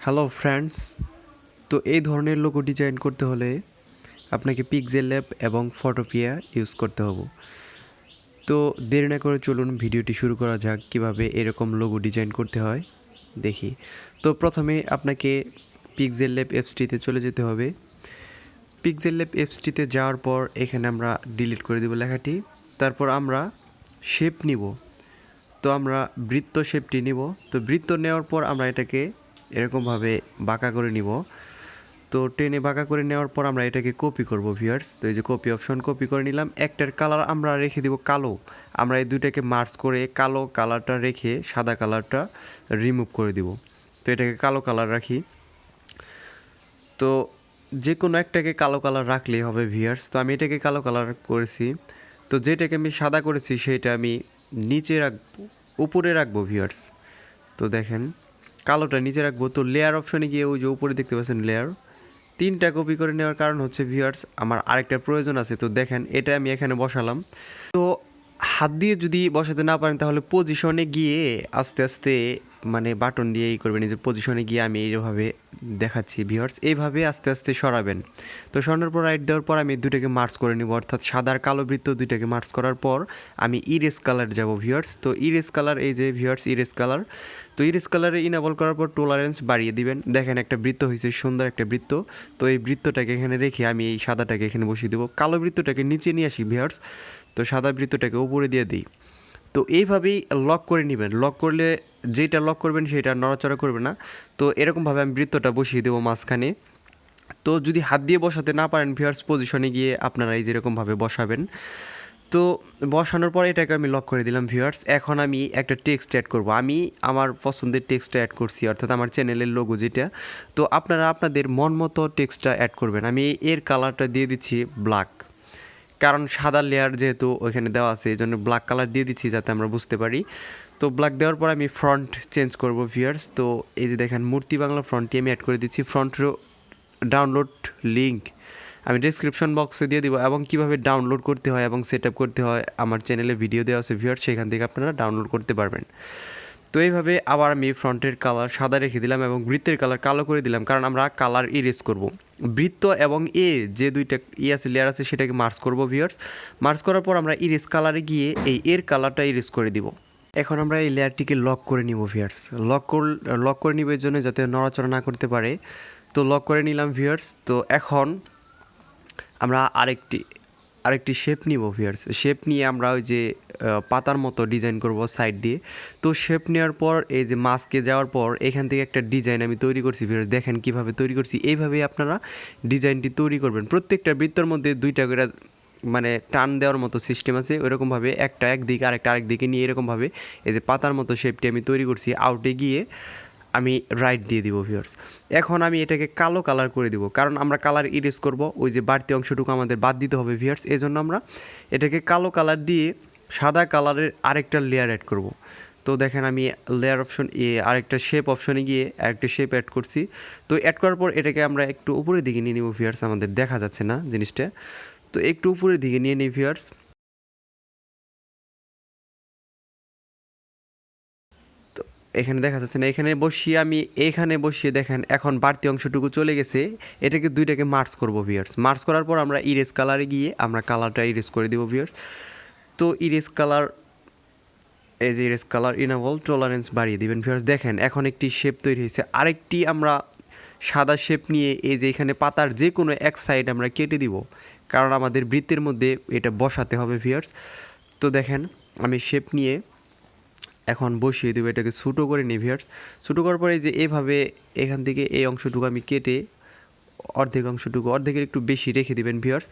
Hello friends, তো এই ধরনের লোগো ডিজাইন করতে হলে আপনাকে পিক্সেল ল্যাব এবং ফটোপিয়া ইউজ করতে হবে। তো দেরি না করে চলুন ভিডিওটি শুরু করা যাক কিভাবে এরকম লোগো ডিজাইন করতে হয় দেখি। তো প্রথমে আপনাকে পিক্সেল ল্যাব অ্যাপসটিতে চলে যেতে হবে। পিক্সেল ল্যাব অ্যাপসটিতে যাওয়ার পর এখানে আমরা ডিলিট করে দেব লেখাটি। তারপর আমরা শেপ নিব। তো আমরা বৃত্ত শেপটি নিব। তো বৃত্ত নেওয়ার পর আমরা এটাকে এরকমভাবে বাঁকা করে নিব। তো টেনে বাঁকা করে নেওয়ার পর আমরা এটাকে কপি করব ভিউয়ার্স। তো এই যে কপি অপশন, কপি করে নিলাম। একটার কালার আমরা রেখে দেব কালো। আমরা এই দুইটাকে মার্চ করে কালো কালারটা রেখে সাদা কালারটা রিমুভ করে দিব। তো এটাকে কালো কালার রাখি। তো যে কোনো একটাকে কালো কালার রাখলেই হবে ভিউয়ার্স। তো আমি এটাকে কালো কালার করেছি। তো যেটাকে আমি সাদা করেছি সেটা আমি নিচে রাখবো, উপরে রাখবো ভিউয়ার্স। তো দেখেন কালোটা নিচে রাখবো। তো লেয়ার অপশনে গিয়ে ওই যে উপরে দেখতে পাচ্ছেন লেয়ার, তিনটা কপি করে নেওয়ার কারণ হচ্ছে ভিউয়ার্স আমার আরেকটা প্রয়োজন আছে। তো দেখেন এটা আমি এখানে বসালাম। তো হাত দিয়ে যদি বসাতে না পারেন তাহলে পজিশনে গিয়ে আস্তে আস্তে মানে বাটন দিয়ে এই করবেন। এই যে পজিশনে গিয়ে আমি এইভাবে দেখাচ্ছি ভিউয়ার্স, এইভাবে আস্তে আস্তে সরাবেন। তো সরানোর পর রাইট দেওয়ার পর আমি দুইটাকে মার্চ করে নিব, অর্থাৎ সাদা আর কালো বৃত্ত দুইটাকে মার্চ করার পর আমি ইরেজ কালার যাব ভিউয়ার্স। তো ইরেজ কালার, এই যে ভিউয়ার্স ইরেজ কালার। তো ইরেজ কালারে ইনেবল করার পর টলারেন্স বাড়িয়ে দিবেন। দেখেন একটা বৃত্ত হয়েছে, সুন্দর একটা বৃত্ত। তো এই বৃত্তটাকে এখানে রেখে আমি এই সাদাটাকে এখানে বসিয়ে দেবো। কালো বৃত্তটাকে নিচে নিয়ে আসি ভিউয়ার্স। তো সাদা বৃত্তটাকে উপরে দিয়ে দিই। তো এইভাবেই লক করে নেবেন। লক করলে যেটা লক করবেন সেটা নড়াচড়া করবে না। তো এরকমভাবে আমি বৃত্তটা বসিয়ে দেবো মাঝখানে। তো যদি হাত দিয়ে বসাতে না পারেন ভিউয়ার্স, পজিশনে গিয়ে আপনারা এই যেরকমভাবে বসাবেন। তো বসানোর পর এটাকে আমি লক করে দিলাম ভিউয়ার্স। এখন আমি একটা টেক্সট অ্যাড করব। আমি আমার পছন্দের টেক্সটটা অ্যাড করছি, অর্থাৎ আমার চ্যানেলের লোগো যেটা। তো আপনারা আপনাদের মন মতো টেক্সটটা অ্যাড করবেন। আমি এর কালারটা দিয়ে দিচ্ছি ব্ল্যাক, কারণ সাদা লেয়ার যেহেতু ওইখানে দেওয়া আছে এই জন্য ব্ল্যাক কালার দিয়ে দিচ্ছি যাতে আমরা বুঝতে পারি। তো ব্ল্যাক দেওয়ার পর আমি ফ্রন্ট চেঞ্জ করব ভিউয়ার্স। তো এই যে দেখেন মূর্তি বাংলা ফ্রন্টটি আমি অ্যাড করে দিচ্ছি। ফ্রন্টের ডাউনলোড লিঙ্ক আমি ডেসক্রিপশন বক্সে দিয়ে দিব, এবং কিভাবে ডাউনলোড করতে হয় এবং সেট আপ করতে হয় আমার চ্যানেলে ভিডিও দেওয়া আছে ভিউয়ার্স, সেখান থেকে আপনারা ডাউনলোড করতে পারবেন। তো এইভাবে আবার আমি ফ্রন্টের কালার সাদা রেখে দিলাম এবং বৃত্তের কালার কালো করে দিলাম, কারণ আমরা কালার ইরেজ করব। বৃত্ত এবং যে দুইটা আছে লেয়ার আছে সেটাকে মার্চ করব ভিউয়ার্স। মার্চ করার পর আমরা ইরেজ কালারে গিয়ে এর কালারটা ইরেজ করে দিব। এখন আমরা এই লেয়ারটিকে লক করে নিব ভিউয়ার্স। লক করে নিব এর জন্য যাতে নড়াচড়া না করতে পারে। তো লক করে নিলাম ভিউয়ার্স। তো এখন আমরা আরেকটি শেপ নিব ভিউয়ার্স। শেপ নিয়ে আমরা ওই যে পাতার মতো ডিজাইন করব সাইড দিয়ে। তো শেপ নেওয়ার পর এই যে মাস্কে যাওয়ার পর এখান থেকে একটা ডিজাইন আমি তৈরি করছি ভিউয়ার্স। দেখেন কিভাবে তৈরি করছি। এইভাবেই আপনারা ডিজাইনটি তৈরি করবেন। প্রত্যেকটা বৃত্তর মধ্যে দুইটা করে মানে টান দেওয়ার মতো সিস্টেম আছে, ওইরকমভাবে একটা একদিকে আরেকটা আরেকদিকে নিয়ে এরকমভাবে এই যে পাতার মতো শেপটি আমি তৈরি করছি। আউটে গিয়ে আমি রাইট দিয়ে দিব ভিউয়ার্স। এখন আমি এটাকে কালো কালার করে দিব, কারণ আমরা কালার ইরেজ করব, ওই যে বাড়তি অংশটুকু আমাদের বাদ দিতে হবে ভিউয়ার্স। এই জন্য আমরা এটাকে কালো কালার দিয়ে সাদা কালারের আরেকটা লেয়ার অ্যাড করব। তো দেখেন আমি লেয়ার অপশন আরেকটা শেপ অপশনে গিয়ে আরেকটা শেপ অ্যাড করছি। তো অ্যাড করার পর এটাকে আমরা একটু উপরের দিকে নিয়ে নিব ভিউয়ার্স। আমাদের দেখা যাচ্ছে না জিনিসটা, তো একটু উপরের দিকে নিয়ে নিই ভিউয়ার্স। এখানে দেখা যাচ্ছে না, এখানে বসিয়ে দেখেন এখন বাড়তি অংশটুকু চলে গেছে। এটাকে দুইটাকে মার্চ করব ভিউয়ার্স। মার্চ করার পর আমরা ইরেজ কালারে গিয়ে আমরা কালারটা ইরেজ করে দেবো ভিউয়ার্স। তো ইরেজ কালার, এই যে ইরেজ কালার ইনেবল টলারেন্স বাড়িয়ে দিবেন ভিউয়ার্স। দেখেন এখন একটি শেপ তৈরি হয়েছে। আরেকটি আমরা সাদা শেপ নিয়ে এই যে এখানে পাতার যে কোনো এক সাইড আমরা কেটে দিব, কারণ আমাদের বৃত্তের মধ্যে এটা বসাতে হবে ভিউয়ার্স। তো দেখেন আমি শেপ নিয়ে এখন বসিয়ে দেবো, এটাকে ছোটো করে নিই ভিউয়ার্স। ছোটো করার পরে যে এভাবে এখান থেকে এই অংশটুকু আমি কেটে অর্ধেকের একটু বেশি রেখে দিবেন ভিউয়ার্স।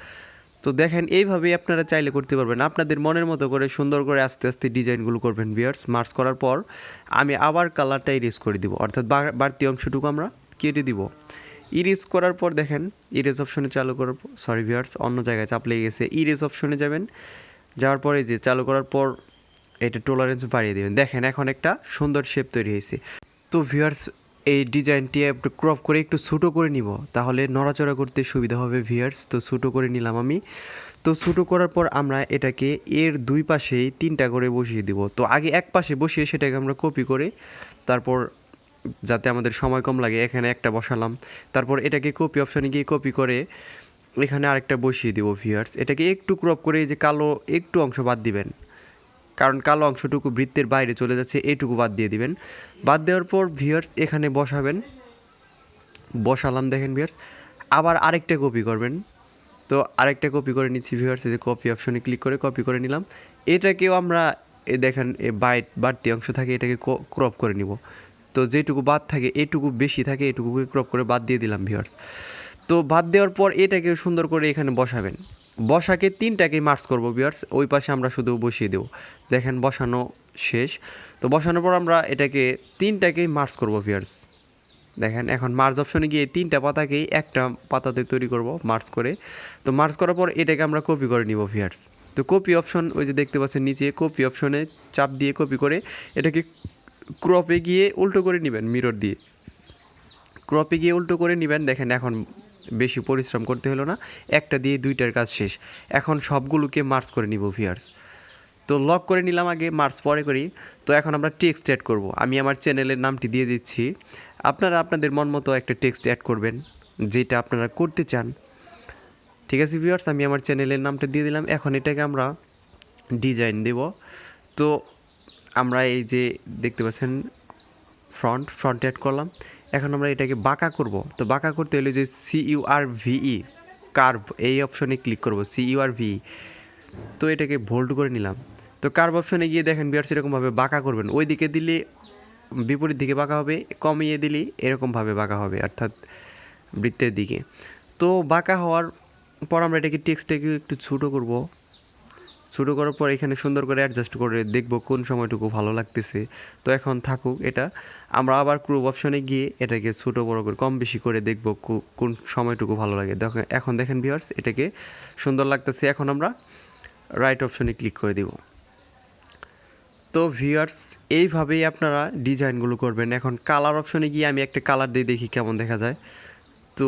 তো দেখেন এইভাবেই আপনারা চাইলে করতে পারবেন, আপনাদের মনের মতো করে সুন্দর করে আস্তে আস্তে ডিজাইনগুলো করবেন ভিউয়ার্স। মার্চ করার পর আমি আবার কালারটা ইরেজ করে দিব, অর্থাৎ বাড়তি অংশটুকু আমরা কেটে দিব। ইরেজ করার পর দেখেন ইরেজ অপশনে চালু করার পর, সরি ভিউয়ার্স অন্য জায়গায় চাপ লেগে গেছে। ইরেজ অপশনে যাবেন, যাওয়ার পরে যে চালু করার পর এটা টলারেন্স বাড়িয়ে দেবেন। দেখেন এখন একটা সুন্দর শেপ তৈরি হয়েছে। তো ভিউয়ার্স এই ডিজাইনটি একটু ক্রপ করে একটু ছোটো করে নিব, তাহলে নড়াচড়া করতে সুবিধা হবে ভিউয়ার্স। তো ছোটো করে নিলাম আমি। তো ছোটো করার পর আমরা এটাকে এর দুই পাশেই তিনটা করে বসিয়ে দিব। তো আগে এক পাশে বসিয়ে সেটাকে আমরা কপি করে তারপর যাতে আমাদের সময় কম লাগে এখানে একটা বসালাম। তারপর এটাকে কপি অপশানে গিয়ে কপি করে এখানে আরেকটা বসিয়ে দেবো ভিউয়ার্স। এটাকে একটু ক্রপ করে এই যে কালো একটু অংশ বাদ দিবেন, কারণ কালো অংশটুকু বৃত্তের বাইরে চলে যাচ্ছে, এইটুকু বাদ দিয়ে দিবেন। বাদ দেওয়ার পর ভিউয়ার্স এখানে বসাবেন, বসালাম দেখেন ভিউয়ার্স। আবার আরেকটা কপি করবেন, তো আরেকটা কপি করে নিচ্ছি ভিউয়ার্স, এই যে কপি অপশনে ক্লিক করে কপি করে নিলাম। এটাকেও আমরা দেখেন বাড়তি অংশ থাকে এটাকে ক্রপ করে নিব। তো যেটুকু বাদ থাকে এইটুকু বেশি থাকে এইটুকুকে ক্রপ করে বাদ দিয়ে দিলাম ভিউয়ার্স। তো বাদ দেওয়ার পর এটাকে সুন্দর করে এখানে বসাবেন। বসাকে তিনটাকেই মার্চ করব ভিউয়ার্স, ওই পাশে আমরা শুধু বসিয়ে দেবো। দেখেন বসানো শেষ। তো বসানোর পর আমরা এটাকে তিনটাকেই মার্চ করব ভিউয়ার্স। দেখেন এখন মার্জ অপশনে গিয়ে তিনটা পাতাকেই একটা পাতাতে তৈরি করব মার্জ করে। তো মার্জ করার পর এটাকে আমরা কপি করে নিব ভিউয়ার্স। তো কপি অপশন ওই যে দেখতে পাচ্ছেন নিচে, কপি অপশনে চাপ দিয়ে কপি করে এটাকে ক্রপে গিয়ে উল্টো করে নেবেন, মিরর দিয়ে ক্রপে গিয়ে উল্টো করে নেবেন। দেখেন এখন বেশি পরিশ্রম করতে হলো না, একটা দিয়ে দুইটার কাজ শেষ। এখন সবগুলোকে মার্জ করে নিব ভিউয়ার্স। তো লক করে নিলাম আগে, মার্চ পরে করি। তো এখন আমরা টেক্সট অ্যাড করব। আমি আমার চ্যানেলের নামটি দিয়ে দিচ্ছি, আপনারা আপনাদের মন মতো একটা টেক্সট অ্যাড করবেন যেটা আপনারা করতে চান। ঠিক আছে ভিউয়ার্স, আমি আমার চ্যানেলের নামটা দিয়ে দিলাম। এখন এটাকে আমরা ডিজাইন দেব। তো আমরা এই যে দেখতে পাচ্ছেন ফ্রন্ট অ্যাড করলাম। এখন আমরা এটাকে বাঁকা করব। তো বাঁকা করতে হলে যে CURVE কার্ভ এই অপশনে ক্লিক করব, CURVE। তো এটাকে ভোল্ড করে নিলাম। তো কার্ভ অপশনে গিয়ে দেখেন ভিউয়ার্স এরকমভাবে বাঁকা করবেন, ওই দিকে দিলে বিপরীত দিকে বাঁকা হবে, কমিয়ে দিলে এরকমভাবে বাঁকা হবে, অর্থাৎ বৃত্তের দিকে। তো বাঁকা হওয়ার পর আমরা এটাকে টেক্সটটাকে একটু ছোটো করব। ছোটো করার পর এখানে সুন্দর করে অ্যাডজাস্ট করে দেখব কোন সময়টুকু ভালো লাগতেছে। তো এখন থাকুক এটা, আমরা আবার ক্রপ অপশনে গিয়ে এটাকে ছোটো বড়ো করে কম বেশি করে দেখব কোন সময়টুকু ভালো লাগে। দেখেন এখন দেখেন ভিউয়ার্স এটাকে সুন্দর লাগতেছে। এখন আমরা রাইট অপশনে ক্লিক করে দিব। তো ভিউয়ার্স এইভাবেই আপনারা ডিজাইনগুলো করবেন। এখন কালার অপশনে গিয়ে আমি একটা কালার দিয়ে দেখি কেমন দেখা যায়। তো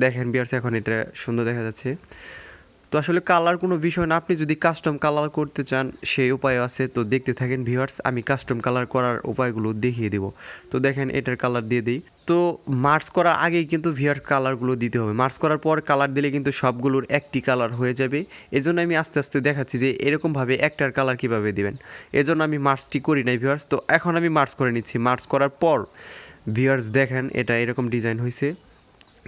দেখেন ভিউয়ার্স এখন এটা সুন্দর দেখা যাচ্ছে। তো আসলে কালার কোনো বিষয় না, আপনি যদি কাস্টম কালার করতে চান সেই উপায় আছে। তো দেখতে থাকেন ভিউয়ার্স, আমি কাস্টম কালার করার উপায়গুলো দেখিয়ে দেব। তো দেখেন এটার কালার দিয়ে দিই। তো মার্চ করার আগেই কিন্তু ভিউয়ার কালারগুলো দিতে হবে, মার্চ করার পর কালার দিলে কিন্তু সবগুলোর একটি কালার হয়ে যাবে। এজন্য আমি আস্তে আস্তে দেখাচ্ছি যে এরকমভাবে একটার কালার কীভাবে দিবেন। এজন্য আমি মার্চটি করি নাই ভিউয়ার্স। তো এখন আমি মার্চ করে নিচ্ছি। মার্চ করার পর ভিউয়ার্স দেখেন এটা এরকম ডিজাইন হয়েছে।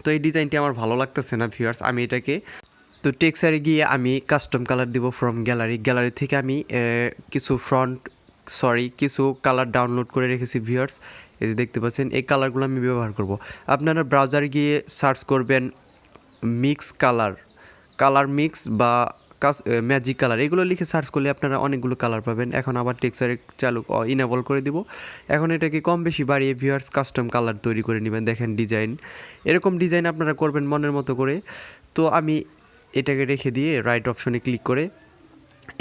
তো এই ডিজাইনটি আমার ভালো লাগতেছে না ভিউয়ার্স, আমি এটাকে তো টেক্সচারে গিয়ে আমি কাস্টম কালার দিব ফ্রম গ্যালারি থেকে আমি কিছু কালার ডাউনলোড করে রেখেছি ভিউয়ার্স। এই যে দেখতে পাচ্ছেন এই কালারগুলো আমি ব্যবহার করব। আপনারা ব্রাউজারে গিয়ে সার্চ করবেন কালার মিক্স বা ম্যাজিক কালার, এগুলো লিখে সার্চ করলে আপনারা অনেকগুলো কালার পাবেন। এখন আবার টেক্সচারে ইনেবল করে দিব। এখন এটাকে কম বেশি বাড়িয়ে ভিউয়ার্স কাস্টম কালার তৈরি করে নেবেন। দেখেন ডিজাইন এরকম ডিজাইন আপনারা করবেন মনের মতো করে। তো আমি এটাকে রেখে দিয়ে রাইট অপশনে ক্লিক করে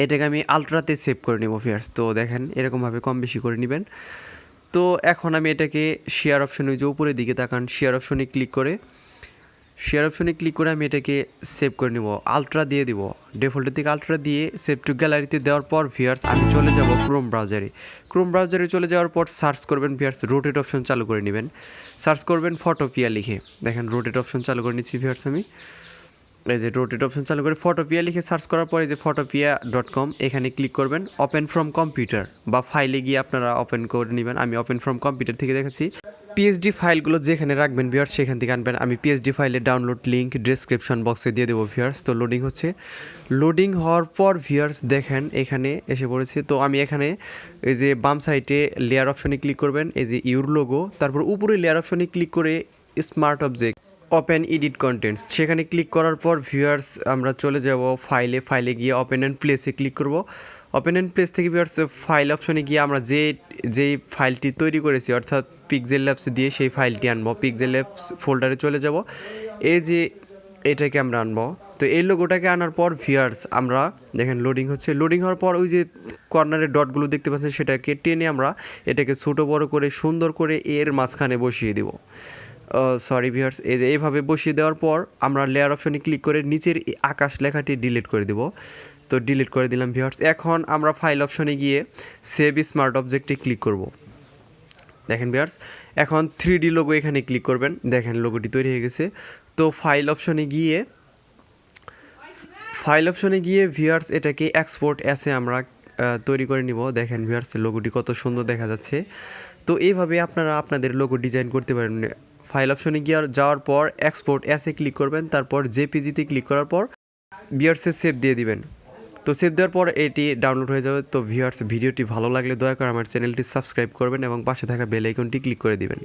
এটাকে আমি আলট্রাতে সেভ করে নেব ভিউয়ার্স। তো দেখেন এরকমভাবে কম বেশি করে নেবেন। তো এখন আমি এটাকে শেয়ার অপশনে যে উপরের দিকে তাকান, শেয়ার অপশনে ক্লিক করে আমি এটাকে সেভ করে নেব, আলট্রা দিয়ে দিব, ডিফল্টের থেকে আলট্রা দিয়ে সেভ টু গ্যালারিতে দেওয়ার পর ভিউয়ার্স আমি চলে যাব ক্রোম ব্রাউজারে চলে যাওয়ার পর সার্চ করবেন ভিউয়ার্স, রোটেট অপশন চালু করে নেবেন। সার্চ করবেন ফটোপিয়া লিখে, দেখেন রোটেট অপশন চালু করে নিচ্ছি ভিউয়ার্স আমি। এই যে রোটেট অপশন চালু করে ফটোপিয়া লিখে সার্চ করার পরে যে photopia.com এখানে ক্লিক করবেন। ওপেন ফ্রম কম্পিউটার বা ফাইলে গিয়ে আপনারা ওপেন করে নেবেন। আমি ওপেন ফ্রম কম্পিউটার থেকে দেখাচ্ছি। পিএইচডি ফাইলগুলো যেখানে রাখবেন ভিউয়ার্স সেখান থেকে আনবেন। আমি পিএইচডি ফাইলের ডাউনলোড লিঙ্ক ডেসক্রিপশন বক্সে দিয়ে দেবো ভিউয়ার্স। তো লোডিং হচ্ছে, লোডিং হওয়ার পর ভিউয়ার্স দেখেন এখানে এসে পড়েছে। তো আমি এখানে এই যে বাম সাইডে লেয়ার অপশনে ক্লিক করবেন, এই যে ইউর লোগো, তারপর উপরে লেয়ার অপশনে ক্লিক করে smart object open edit contents সেখানে ক্লিক করার পর ভিউয়ার্স আমরা চলে যাব ফাইলে গিয়ে ওপেন অ্যান্ড প্লেসে ক্লিক করব। ওপেন অ্যান্ড প্লেস থেকে ভিউয়ার্স ফাইল অপশনে গিয়ে আমরা যেই ফাইলটি তৈরি করেছি অর্থাৎ পিক্সেল ল্যাবস দিয়ে সেই ফাইলটি আনবো। পিক্সেল ল্যাবস ফোল্ডারে চলে যাব, এই যে এটাকে আমরা আনবো। তো এই লোগোটাকে আনার পর ভিউয়ার্স আমরা দেখেন লোডিং হচ্ছে, লোডিং হওয়ার পর ওই যে কর্নারের ডটগুলো দেখতে পাচ্ছেন সেটাকে টেনে আমরা এটাকে ছোটো বড়ো করে সুন্দর করে এর মাঝখানে বসিয়ে দিব। সরি ভিউয়ার্স, এই যে এইভাবে বসিয়ে দেওয়ার পর আমরা লেয়ার অপশনে ক্লিক করে নিচের আকাশ লেখাটি ডিলিট করে দেব। তো ডিলিট করে দিলাম ভিউয়ার্স। এখন আমরা ফাইল অপশনে গিয়ে সেভ স্মার্ট অবজেক্টে ক্লিক করব। দেখেন ভিউয়ার্স, এখন 3D লোগো এখানে ক্লিক করবেন। দেখেন লোগোটি তৈরি হয়ে গেছে। তো ফাইল অপশনে গিয়ে ভিউয়ার্স এটাকে এক্সপোর্ট অ্যাসে আমরা তৈরি করে নিব। দেখেন ভিউয়ার্স লোগোটি কত সুন্দর দেখা যাচ্ছে। তো এইভাবে আপনারা আপনাদের লোগো ডিজাইন করতে পারেন। ফাইল অপশনে গিয়ে যাওয়ার পর এক্সপোর্ট অ্যাসে ক্লিক করবেন, তারপর জেপিজিতে ক্লিক করার পর ভিউয়ার্সে সেভ দিয়ে দিবেন। তো সেভ দেওয়ার পর এটি ডাউনলোড হয়ে যাবে। তো ভিউয়ার্স ভিডিওটি ভালো লাগলে দয়া করে আমার চ্যানেলটি সাবস্ক্রাইব করবেন এবং পাশে থাকা বেল আইকনটি ক্লিক করে দিবেন।